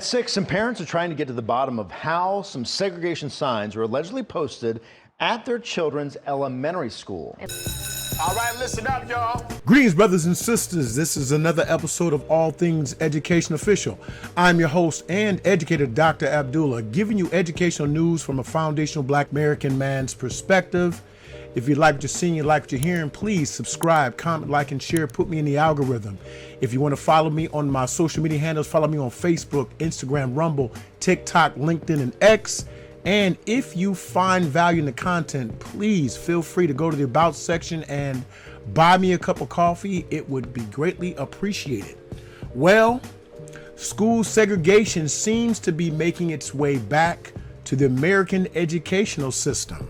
6, some parents are trying to get to the bottom of how some segregation signs were allegedly posted at their children's elementary school. All right, listen up, y'all. Greetings, brothers and sisters. This is another episode of All Things Education Official. I'm your host and educator, Dr. Abdullah, giving you educational news from a foundational Black American man's perspective. If you like what you're seeing, you like what you're hearing, please subscribe, comment, like, and share. Put me in the algorithm. If you want to follow me on my social media handles, follow me on Facebook, Instagram, Rumble, TikTok, LinkedIn, and X. And if you find value in the content, please feel free to go to the About section and buy me a cup of coffee. It would be greatly appreciated. Well, school segregation seems to be making its way back to the American educational system.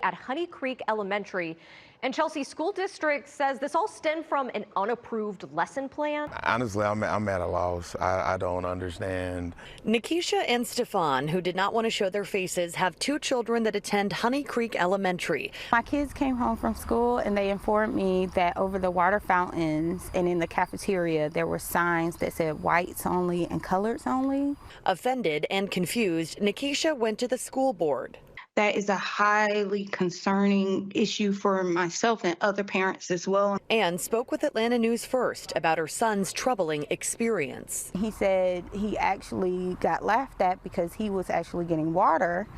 At Honey Creek Elementary. And Chelsea School District says this all stemmed from an unapproved lesson plan. Honestly, I'm at a loss. I don't understand. Nikisha and Stefan, who did not want to show their faces, have two children that attend Honey Creek Elementary. My kids came home from school and they informed me that over the water fountains and in the cafeteria there were signs that said whites only and coloreds only. Offended and confused, Nikisha went to the school board. That is a highly concerning issue for myself and other parents as well. And spoke with Atlanta News First about her son's troubling experience. He said he actually got laughed at because he was actually getting water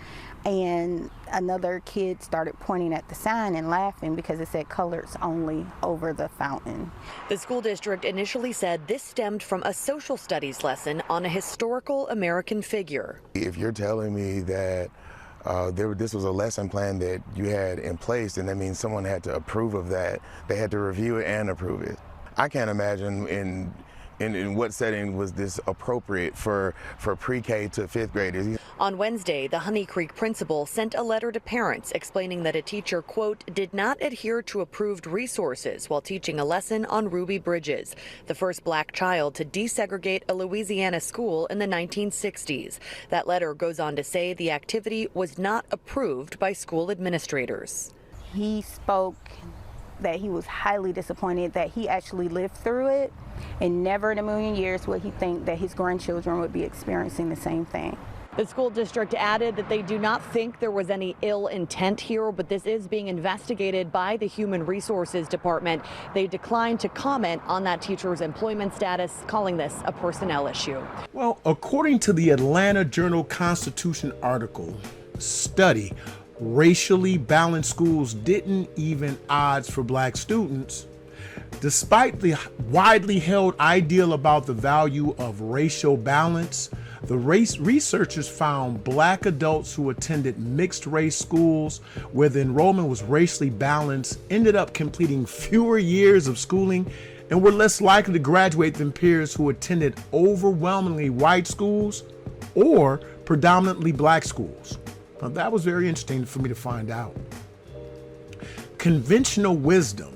and another kid started pointing at the sign and laughing because it said coloreds only over the fountain. The school district initially said this stemmed from a social studies lesson on a historical American figure. If you're telling me that this was a lesson plan that you had in place, and that means someone had to approve of that. They had to review it and approve it. I can't imagine in what setting was this appropriate for pre-K to 5th graders. On Wednesday, the Honey Creek principal sent a letter to parents explaining that a teacher, quote, did not adhere to approved resources while teaching a lesson on Ruby Bridges, the first Black child to desegregate a Louisiana school in the 1960s. That letter goes on to say the activity was not approved by school administrators. He spoke that he was highly disappointed that he actually lived through it, and never in a million years would he think that his grandchildren would be experiencing the same thing. The school district added that they do not think there was any ill intent here, but this is being investigated by the Human Resources Department. They declined to comment on that teacher's employment status, calling this a personnel issue. Well, according to the Atlanta Journal-Constitution article, study, racially balanced schools didn't even odds for Black students. Despite the widely held ideal about the value of racial balance, the researchers found Black adults who attended mixed race schools where the enrollment was racially balanced ended up completing fewer years of schooling and were less likely to graduate than peers who attended overwhelmingly white schools or predominantly Black schools. Now, that was very interesting for me to find out. Conventional wisdom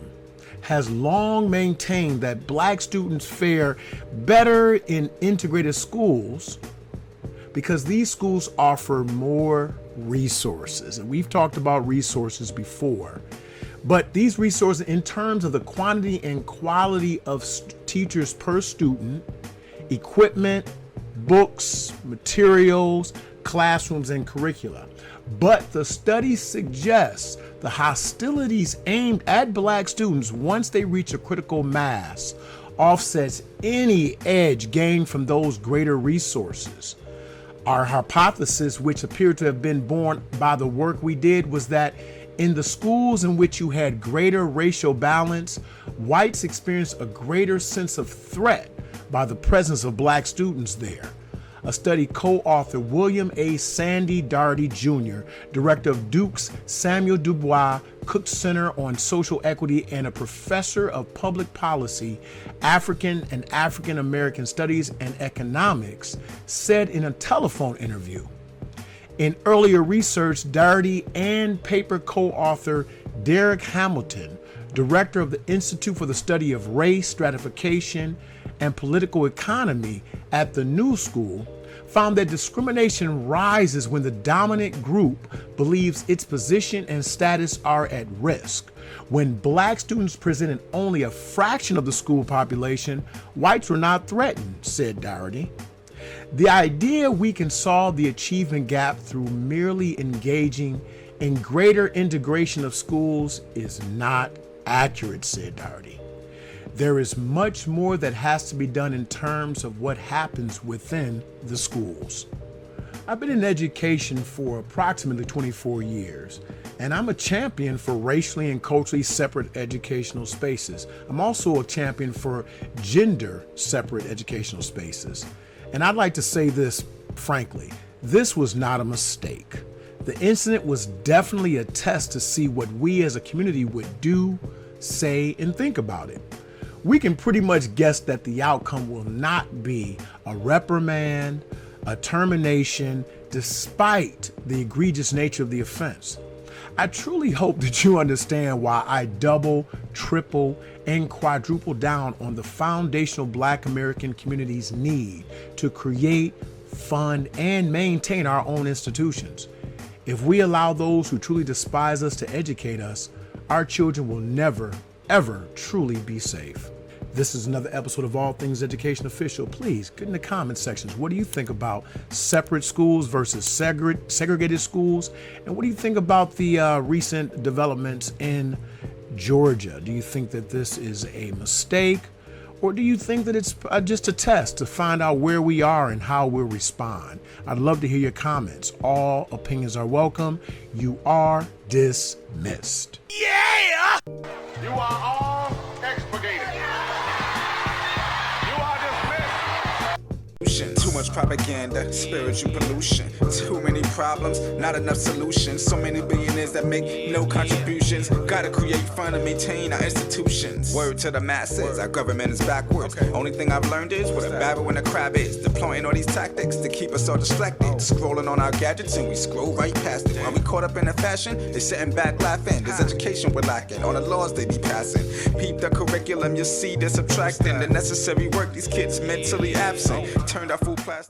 has long maintained that Black students fare better in integrated schools because these schools offer more resources. And we've talked about resources before. But these resources, in terms of the quantity and quality of teachers per student, equipment, books, materials, classrooms, and curricula. But the study suggests the hostilities aimed at Black students once they reach a critical mass offsets any edge gained from those greater resources. Our hypothesis, which appeared to have been born by the work we did, was that in the schools in which you had greater racial balance, whites experienced a greater sense of threat by the presence of Black students there. A study co-authored William A. Sandy Daugherty Jr., director of Duke's Samuel Dubois Cook Center on Social Equity and a professor of public policy, African and African American Studies and Economics, said in a telephone interview. In earlier research, Daugherty and paper co-author Derek Hamilton, director of the Institute for the Study of Race, Stratification, and Political Economy at the New School, found that discrimination rises when the dominant group believes its position and status are at risk. When Black students presented only a fraction of the school population, whites were not threatened, said Daugherty. The idea we can solve the achievement gap through merely engaging in greater integration of schools is not accurate, said Doherty. There is much more that has to be done in terms of what happens within the schools. I've been in education for approximately 24 years, and I'm a champion for racially and culturally separate educational spaces. I'm also a champion for gender separate educational spaces. And I'd like to say this frankly, this was not a mistake. The incident was definitely a test to see what we as a community would do, say, and think about it. We can pretty much guess that the outcome will not be a reprimand, a termination, despite the egregious nature of the offense. I truly hope that you understand why I double, triple, and quadruple down on the foundational Black American community's need to create, fund, and maintain our own institutions. If we allow those who truly despise us to educate us, our children will never, ever truly be safe. This is another episode of All Things Education Official. Please get in the comment sections. What do you think about separate schools versus segregated schools? And what do you think about the recent developments in Georgia? Do you think that this is a mistake? Or do you think that it's just a test to find out where we are and how we'll respond? I'd love to hear your comments. All opinions are welcome. You are dismissed. Yeah! You are all expurgated. You are dismissed. Too much propaganda, spiritual pollution. Too many problems, not enough solutions. So many billionaires that make no contributions. Gotta create, fund, and maintain our institutions. Word to the masses, our government is backwards. Only thing I've learned is what a babble and a crab is. Deploying all these tactics to keep us all distracted. Scrolling on our gadgets and we scroll right past it. Are we caught up in the fashion? They sitting back laughing. This education we're lacking. All the laws they be passing. Peep the curriculum, you see they're subtracting. The necessary work, these kids mentally absent. Turned our food plastic.